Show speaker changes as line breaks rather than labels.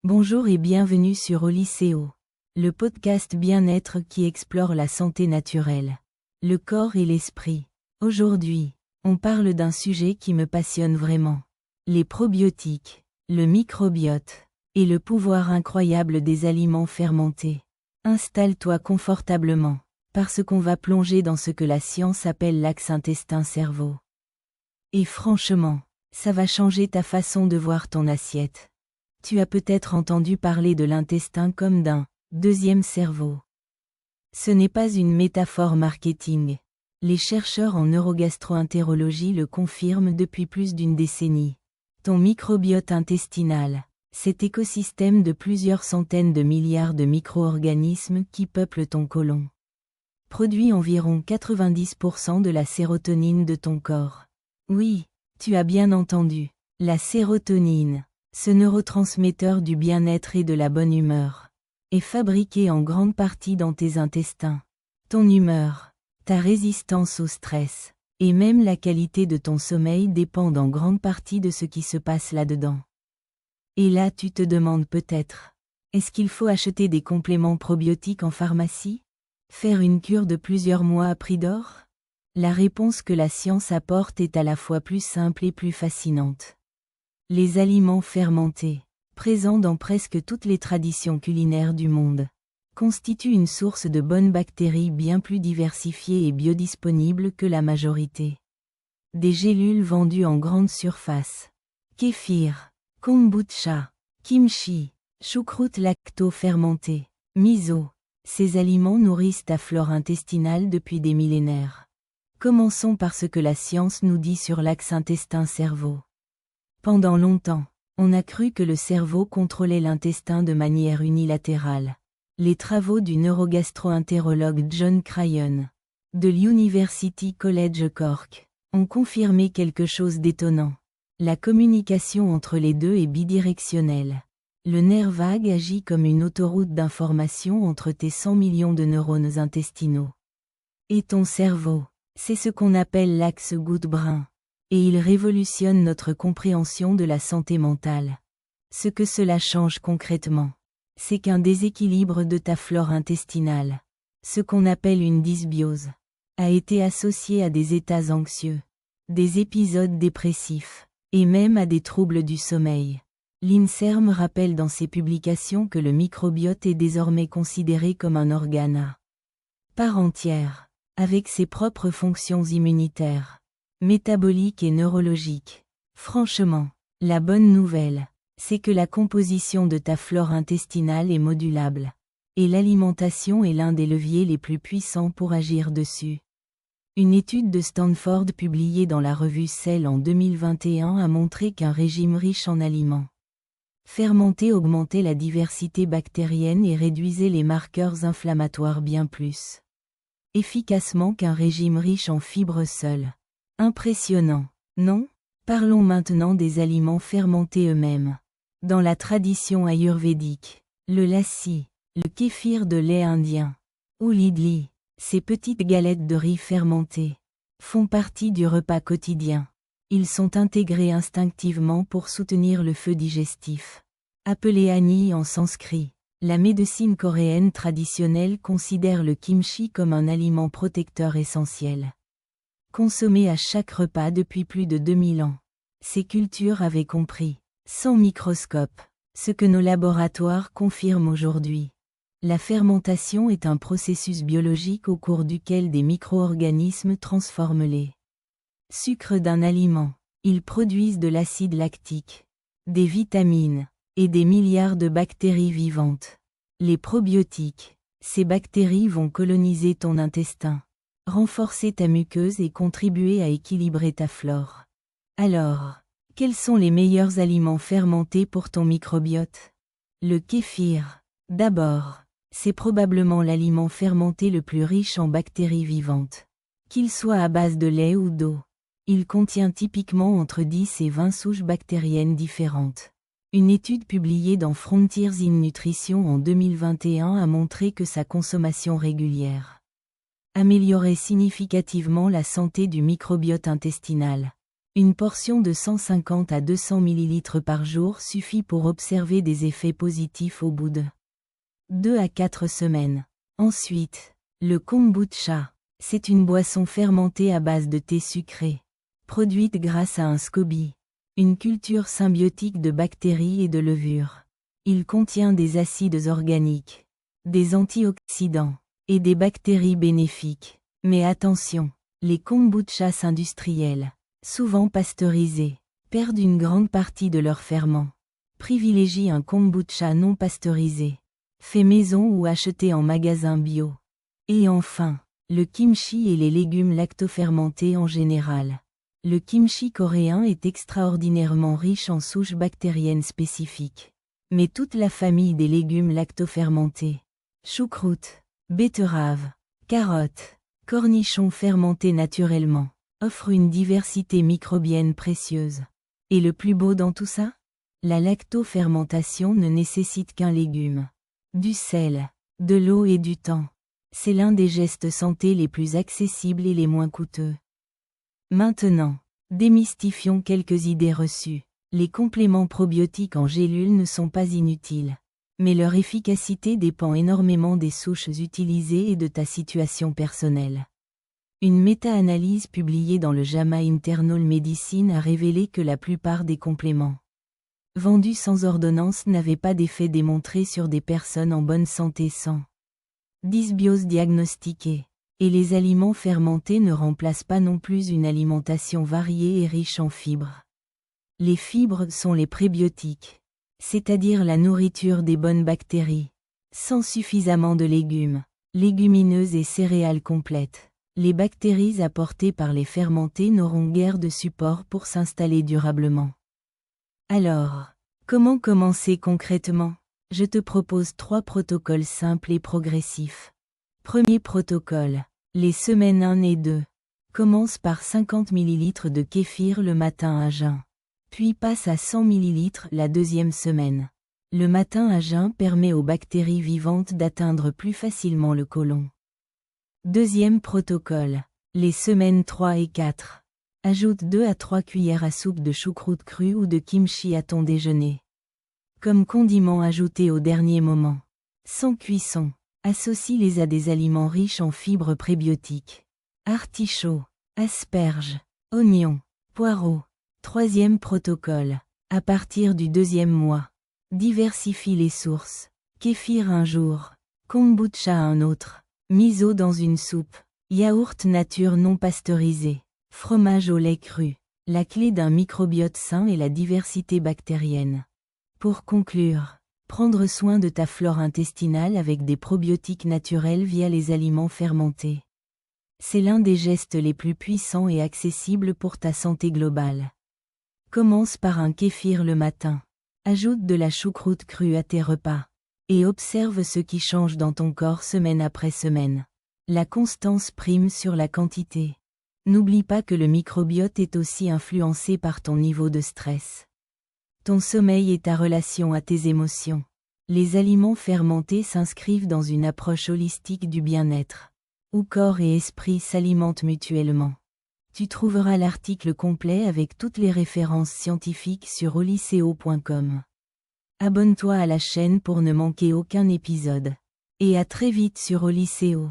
Bonjour et bienvenue sur Olyséo, le podcast bien-être qui explore la santé naturelle, le corps et l'esprit. Aujourd'hui, on parle d'un sujet qui me passionne vraiment. Les probiotiques, le microbiote, et le pouvoir incroyable des aliments fermentés. Installe-toi confortablement, parce qu'on va plonger dans ce que la science appelle l'axe intestin-cerveau. Et franchement, ça va changer ta façon de voir ton assiette. Tu as peut-être entendu parler de l'intestin comme d'un deuxième cerveau. Ce n'est pas une métaphore marketing. Les chercheurs en neurogastro-entérologie le confirment depuis plus d'une décennie. Ton microbiote intestinal, cet écosystème de plusieurs centaines de milliards de micro-organismes qui peuplent ton côlon, produit environ 90% de la sérotonine de ton corps. Oui, tu as bien entendu, la sérotonine. Ce neurotransmetteur du bien-être et de la bonne humeur est fabriqué en grande partie dans tes intestins. Ton humeur, ta résistance au stress, et même la qualité de ton sommeil dépendent en grande partie de ce qui se passe là-dedans. Et là tu te demandes peut-être, est-ce qu'il faut acheter des compléments probiotiques en pharmacie? Faire une cure de plusieurs mois à prix d'or? La réponse que la science apporte est à la fois plus simple et plus fascinante. Les aliments fermentés, présents dans presque toutes les traditions culinaires du monde, constituent une source de bonnes bactéries bien plus diversifiées et biodisponibles que la majorité des gélules vendues en grande surface. Kéfir, kombucha, kimchi, choucroute lacto-fermentée, miso. Ces aliments nourrissent ta flore intestinale depuis des millénaires. Commençons par ce que la science nous dit sur l'axe intestin-cerveau. Pendant longtemps, on a cru que le cerveau contrôlait l'intestin de manière unilatérale. Les travaux du neurogastro-entérologue John Cryan, de l'University College Cork, ont confirmé quelque chose d'étonnant. La communication entre les deux est bidirectionnelle. Le nerf vague agit comme une autoroute d'information entre tes 100 millions de neurones intestinaux. Et ton cerveau, c'est ce qu'on appelle l'axe goutte-brun. Et il révolutionne notre compréhension de la santé mentale. Ce que cela change concrètement, c'est qu'un déséquilibre de ta flore intestinale, ce qu'on appelle une dysbiose, a été associé à des états anxieux, des épisodes dépressifs, et même à des troubles du sommeil. L'INSERM rappelle dans ses publications que le microbiote est désormais considéré comme un organe à part entière, avec ses propres fonctions immunitaires, métabolique et neurologique. Franchement, la bonne nouvelle, c'est que la composition de ta flore intestinale est modulable. Et l'alimentation est l'un des leviers les plus puissants pour agir dessus. Une étude de Stanford publiée dans la revue Cell en 2021 a montré qu'un régime riche en aliments fermentés augmentait la diversité bactérienne et réduisait les marqueurs inflammatoires bien plus efficacement qu'un régime riche en fibres seules. Impressionnant, non? Parlons maintenant des aliments fermentés eux-mêmes. Dans la tradition ayurvédique, le lassi, le kéfir de lait indien, ou l'idli, ces petites galettes de riz fermentées, font partie du repas quotidien. Ils sont intégrés instinctivement pour soutenir le feu digestif. Appelé ani en sanskrit, la médecine coréenne traditionnelle considère le kimchi comme un aliment protecteur essentiel. Consommé à chaque repas depuis plus de 2000 ans. Ces cultures avaient compris, sans microscope, ce que nos laboratoires confirment aujourd'hui. La fermentation est un processus biologique au cours duquel des micro-organismes transforment les sucres d'un aliment. Ils produisent de l'acide lactique, des vitamines, et des milliards de bactéries vivantes. Les probiotiques, ces bactéries vont coloniser ton intestin, renforcer ta muqueuse et contribuer à équilibrer ta flore. Alors, quels sont les meilleurs aliments fermentés pour ton microbiote? Le kéfir. D'abord, c'est probablement l'aliment fermenté le plus riche en bactéries vivantes. Qu'il soit à base de lait ou d'eau, il contient typiquement entre 10 et 20 souches bactériennes différentes. Une étude publiée dans Frontiers in Nutrition en 2021 a montré que sa consommation régulière améliorait significativement la santé du microbiote intestinal. Une portion de 150 à 200 ml par jour suffit pour observer des effets positifs au bout de 2 à 4 semaines. Ensuite, le kombucha. C'est une boisson fermentée à base de thé sucré, produite grâce à un SCOBY, une culture symbiotique de bactéries et de levures. Il contient des acides organiques, des antioxydants et des bactéries bénéfiques. Mais attention, les kombuchas industriels, souvent pasteurisés, perdent une grande partie de leur ferment. Privilégie un kombucha non pasteurisé, fait maison ou acheté en magasin bio. Et enfin, le kimchi et les légumes lactofermentés en général. Le kimchi coréen est extraordinairement riche en souches bactériennes spécifiques. Mais toute la famille des légumes lactofermentés, choucroute, betterave, carottes, cornichons fermentés naturellement, offre une diversité microbienne précieuse. Et le plus beau dans tout ça? La lactofermentation ne nécessite qu'un légume, du sel, de l'eau et du temps. C'est l'un des gestes santé les plus accessibles et les moins coûteux. Maintenant, démystifions quelques idées reçues. Les compléments probiotiques en gélules ne sont pas inutiles. Mais leur efficacité dépend énormément des souches utilisées et de ta situation personnelle. Une méta-analyse publiée dans le JAMA Internal Medicine a révélé que la plupart des compléments vendus sans ordonnance n'avaient pas d'effet démontré sur des personnes en bonne santé sans dysbiose diagnostiquée. Et les aliments fermentés ne remplacent pas non plus une alimentation variée et riche en fibres. Les fibres sont les prébiotiques, c'est-à-dire la nourriture des bonnes bactéries. Sans suffisamment de légumes, légumineuses et céréales complètes, les bactéries apportées par les fermentés n'auront guère de support pour s'installer durablement. Alors, comment commencer concrètement? Je te propose 3 protocoles simples et progressifs. Premier protocole. Les semaines 1 et 2. Commence par 50 ml de kéfir le matin à jeun. Puis passe à 100 ml la deuxième semaine. Le matin à jeun permet aux bactéries vivantes d'atteindre plus facilement le côlon. Deuxième protocole. Les semaines 3 et 4. Ajoute 2 à 3 cuillères à soupe de choucroute crue ou de kimchi à ton déjeuner. Comme condiment ajouté au dernier moment. Sans cuisson. Associe-les à des aliments riches en fibres prébiotiques. Artichauts, asperges, oignons, poireaux. Troisième protocole. À partir du 2e mois. Diversifie les sources. Kéfir un jour. Kombucha un autre. Miso dans une soupe. Yaourt nature non pasteurisé. Fromage au lait cru. La clé d'un microbiote sain est la diversité bactérienne. Pour conclure, prendre soin de ta flore intestinale avec des probiotiques naturels via les aliments fermentés. C'est l'un des gestes les plus puissants et accessibles pour ta santé globale. Commence par un kéfir le matin. Ajoute de la choucroute crue à tes repas. Et observe ce qui change dans ton corps semaine après semaine. La constance prime sur la quantité. N'oublie pas que le microbiote est aussi influencé par ton niveau de stress. Ton sommeil et ta relation à tes émotions. Les aliments fermentés s'inscrivent dans une approche holistique du bien-être, où corps et esprit s'alimentent mutuellement. Tu trouveras l'article complet avec toutes les références scientifiques sur oliceo.com. Abonne-toi à la chaîne pour ne manquer aucun épisode. Et à très vite sur Oliceo.